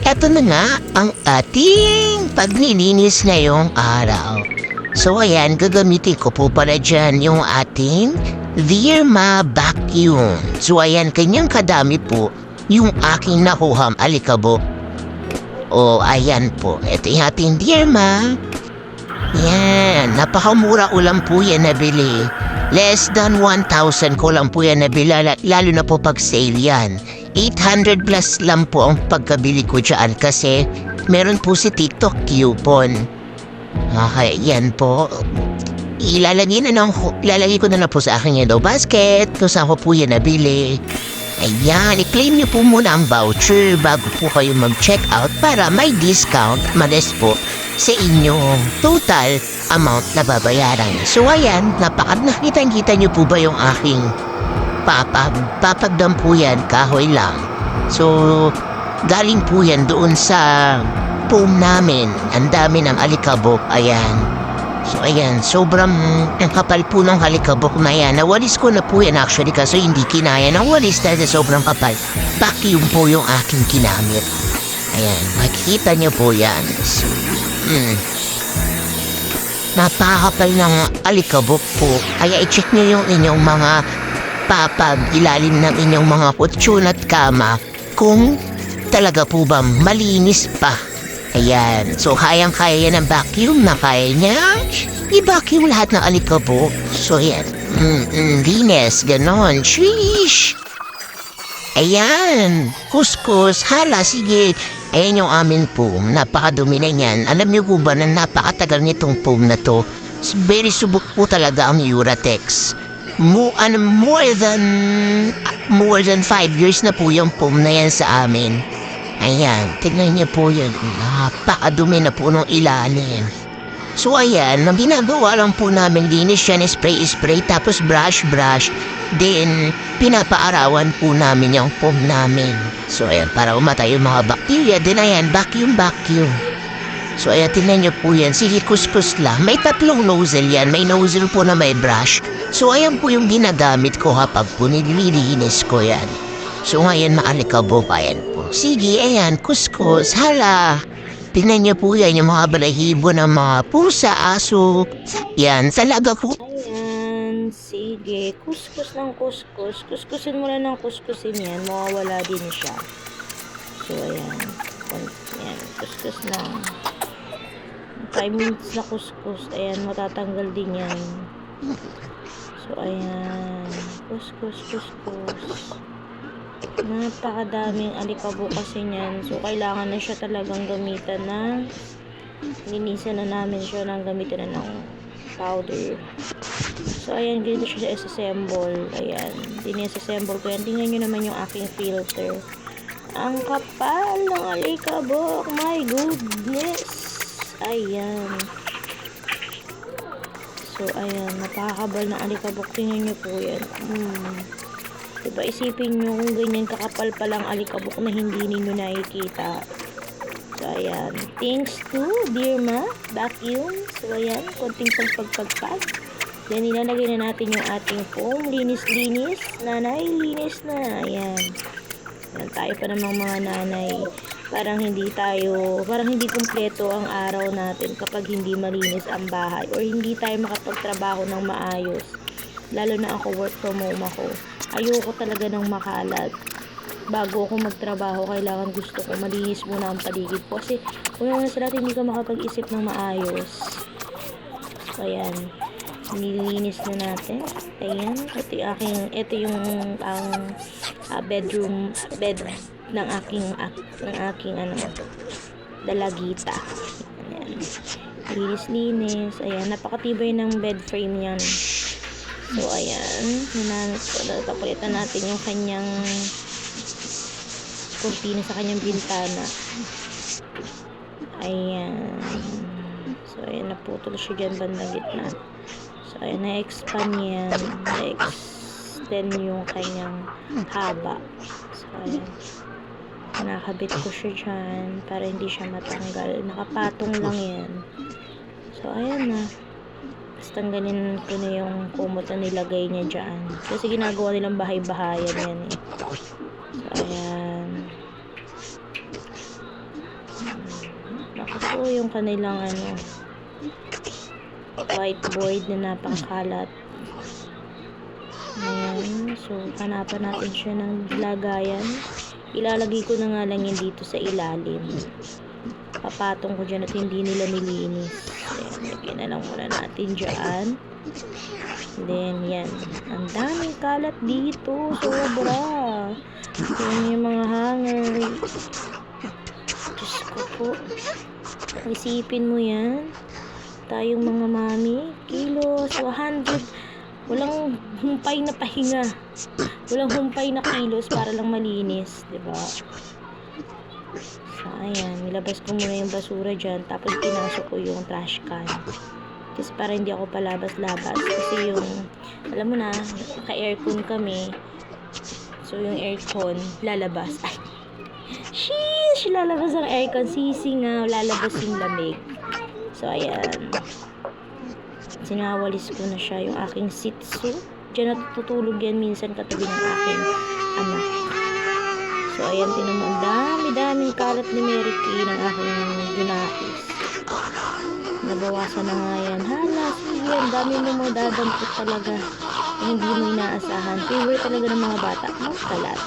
Eto na nga ang ating paglilinis ngayong araw. So ayan, gagamitin ko po pala dyan yung ating Dirma Vacuum. So ayan, kanyang kadami po yung aking nakuhang alikabok. O ayan po, eto yung ating Dirma. Yan, napakamura ko lang po yan nabili. Less than 1,000 ko lang po yan nabili, lalo na po pag sale yan. 800 plus lang po ang pagkabili ko dyan kasi meron po si TikTok coupon. Okay, yan po. Ilalagay ko na lang po sa aking yellow basket kung saan ko po yan nabili. Ayan, i-claim niyo po muna ang voucher bago po kayo mag-check out para may discount manes po sa inyong total amount na babayaran. So ayan, nakita niyo po ba yung aking papagdam po yan, kahoy lang. So, galing po yan doon sa foam namin. Ang dami ng alikabok, ayan. So, ayan, sobrang ang kapal po ng alikabok na yan. Nawalis ko na po yan actually kasi hindi kinaya ng walis dahil sobrang kapal. Vacuum po yung aking kinamit. Ayan, makikita niyo po yan. So, napakapal ng alikabok po. Kaya i-check niyo yung inyong mga ilalim ng inyong mga kutsyon at kama kung talaga po ba malinis pa. Ayan. So, kayang-kaya yan ng vacuum na kaya niya i-vacuum lahat ng alikabok. So, ayan. Linis. Ganon. Sheesh! Ayan. Kuskus. Hala, sige. Ayan yung amin foam. Napakadumi na yan. Alam niyo po ba na napakatagal nitong foam na to? Very subok po talaga ang Uratex. More than 5 years na po yung foam na yan sa amin. Ayan, tignan niyo po yun. Napakadumi na po nung ilalim. So ayan, ang ginagawa lang po namin linis yan, spray tapos brush. Then, pinapaarawan po namin yung foam namin. So ayan, para umatay yung mga bacteria. Then ayan, vacuum. So ayan, tignan niyo po yan. Sige, kuskus lang. May 3 nozzle yan. May nozzle po na may brush. So ayan po yung ginagamit ko kapag po nililinis ko yan. So ngayon maalikabok, ayan po. Sige, ayan, kuskus. Hala. Tignan niyo po yan yung mga balahibo ng mga pusa, aso. Yan, talaga po. Ayan, sige. Kuskus ng kuskus. Kuskusin mo lang ng kuskusin yan. Mawawala din siya. So ayan. Ayan, kuskus lang. 5 minutes na kuskus. Ayan, matatanggal din yan. So, ayan. Kuskus. Napakadaming alikabok kasi niyan. So, kailangan na siya talagang gamitan na linisan na namin siya ng gamitan na ng powder. So, ayan. Ganito siya i-assemble. Ayan. Dini-assemble ko yan. Tingnan nyo naman yung aking filter. Ang kapal ng alikabok. My goodness. Ayan. So, ayan. Napakakabal na alikabok. Tingnan nyo po yan. Diba, isipin nyo kung ganyan kakapal palang alikabok na hindi ninyo nakikita. So, ayan. Thanks to Dirma Vacuum. So, ayan. Konting pagpagpagpag. Then, nilalagay na natin yung ating foam. Linis. Nanay, linis na. Ayan. Ayan, tayo pa namang mga nanay. Parang hindi kumpleto ang araw natin kapag hindi malinis ang bahay or hindi tayo makapagtrabaho ng maayos. Lalo na ako, work from home ako. Ayoko talaga ng makalat. Bago ako magtrabaho, kailangan gusto ko malinis muna ang paligid ko. Kasi kung naman sa lahat, hindi ka makapag-isip ng maayos. So, ayan. Nilinis na natin. Ayan. Ito yung bed ng aking dalagita. Ayan. Linis. Ayan. Napakatibay ng bed frame yan. So, ayan. Tapalitan natin yung kanyang kurtina sa kanyang bintana. Ayan. So, ayan. Naputol siya dyan bandang gitna. So, ayan. Na-expand yan. Na-extend yung kanyang haba. So, ayan. Nakakabit ko siya dyan para hindi siya matanggal. Nakapatong lang yan. So, ayan na. Basta tanggalin ko na yung kumot na nilagay niya dyan. Kasi ginagawa nilang bahay-bahayan yan eh. So, ayan. So, yung kanilang whiteboard na napakakalat. Ayan. So, hanapan natin siya ng lagayan. Ilalagay ko na nga lang yun dito sa ilalim. Papatong ko dyan at hindi nila nilinis. Ayan. Lagyan na lang muna natin dyan. Then, yan. Ang daming kalat dito. Sobra. Yan yung mga hanger. Diyos ko po. Isipin mo yan. Tayong mga mami. Kilos. 100. Walang humpay na pahinga. Walang humpay na kilos para lang malinis. Diba? So, ayan. Nilabas ko muna yung basura dyan. Tapos pinasok ko yung trash can. Kasi para hindi ako palabas-labas. Kasi yung, alam mo na, naka-aircon kami. So, yung aircon, lalabas. Ay, sheesh! Lalabas ang aircon. Sisi nga, lalabas yung lamig. So, ayan. Sinawalis ko na siya yung aking Shih Tzu. Diyan natutulog yan minsan katabi ng aking anak. So, ayan, tinan mo. Ang dami-daming kalat ni Mary Kay ng aking ginakis. Nabawasan na nga yan. Hala, sige, ang dami mo madadampot talaga. Hindi mo inaasahan. Favorite talaga ng mga bata. Kalat.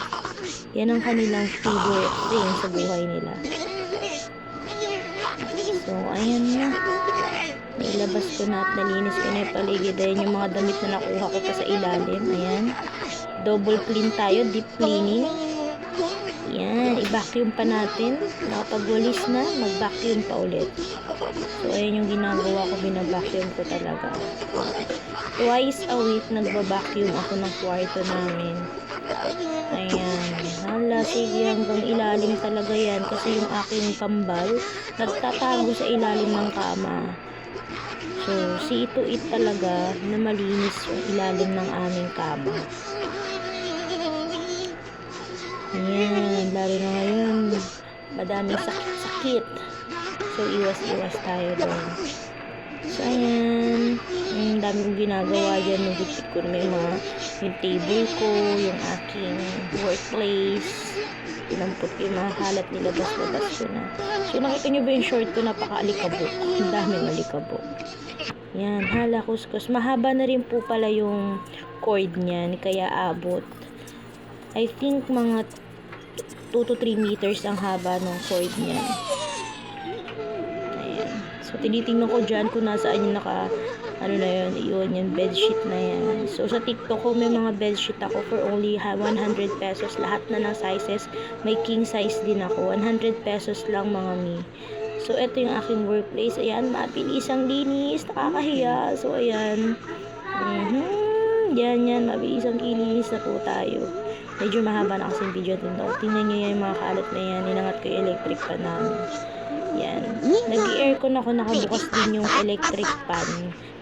Yan ang kanilang favorite thing sa buhay nila. So, ayan na. Nailabas ko na at nalinis ko na yung paligid. Ayan yung mga damit na nakuha ko pa sa ilalim. Ayan. Double clean tayo. Deep cleaning. Ayan. I-vacuum pa natin. Nakapagwalis na, mag-vacuum pa ulit. So, ayan yung ginagawa ko. Bina-vacuum ko talaga. Twice a week, nagba-vacuum ako ng kwarto namin. Ayan. Hala, sige, hanggang ilalim talaga yan. Kasi yung aking kambal, nagtatago sa ilalim ng kama. So, see to it talaga na malinis yung ilalim ng aming kama. Ayan, lalo na ngayon, madaming sakit-sakit. So, iwas-iwas tayo doon. So, ayan. Ang dami kong ginagawa dyan. Nagupit ko na yung table ko, yung aking workplace. Pinampot ko yung mga kalat, nilabas-labas ko na. So, nakita nyo ba yung short ko? Napaka-alikabok. Ang daming alikabok. Yan, hala kuskus. Mahaba na rin po pala yung cord niyan, kaya abot. I think mga 2 to 3 meters ang haba ng cord niyan. Ayan. So, tinitingnan ko dyan kung nasaan yung ano na yun, yung bedsheet na yan. So, sa TikTok ko, may mga bedsheet ako for only 100 pesos. Lahat na ng sizes. May king size din ako. 100 pesos lang mga mi. So, ito yung aking workplace. Ayan, mabilis ang linis. Nakakahiya. So, ayan. Yan. Mabilis ang linis na po tayo. Medyo mahaba na kasing video din daw. Tingnan nyo yan, yung mga kalat na yan. Ninangat ko yung electric fan namin. Yan. Nag-aircon ako. Nakabukas din yung electric fan.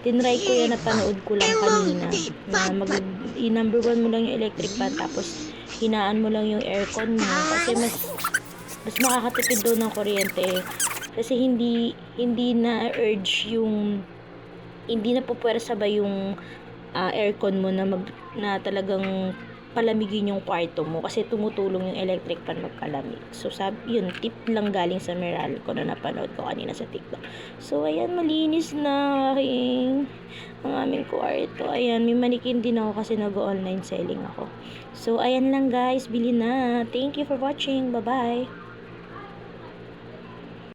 Tinry ko yan, napanood ko lang kanina. Na number 1 mo lang yung electric fan. Tapos, hinaan mo lang yung aircon mo. Kasi mas makakatipid daw ng kuryente. Kasi hindi na urge yung hindi na pupwersa ba yung aircon mo na talagang palamigin yung kwarto mo kasi tumutulong yung electric fan magpalamig. So yun, tip lang galing sa Meralco na napanood ko kanina sa TikTok. So ayan, malinis na ang aming kwarto. Ayan, may manikin din ako kasi nag-online selling ako. So ayan lang guys, bili na. Thank you for watching. Bye-bye.